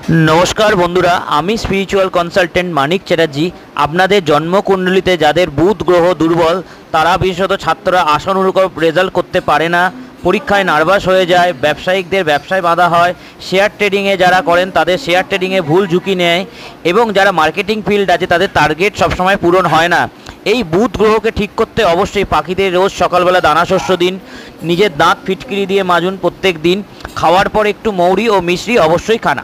नमस्कार बंधुरा आमी स्पिरिचुअल कन्सालटेंट मानिक चैटार्जी आपनादेर जन्मकुंडलीते जादेर बुध ग्रह दुर्बल तारा विशेषत छात्ररा आशानुरूप रेजाल्ट करते पारे ना परीक्षाय नार्भास हो जाए व्यवसायिकदेर व्यवसाय बाधा है शेयर ट्रेडिंगे जारा करें तादेर शेयर ट्रेडिंगे भूल झुঁকি नेয় এবং যারা মার্কেটিং ফিল্ড আছে তাদের টার্গেট সবসময় পূরণ হয় না। এই বুধ গ্রহকে ঠিক করতে অবশ্যই পাখিদের রোজ সকালবেলা দানা শস্য দিন, নিজের দাঁত ফিটকিরি দিয়ে মাজুন প্রত্যেক দিন, খাওয়ার পর একটু মৌরি ও মিশ্রি অবশ্যই খান।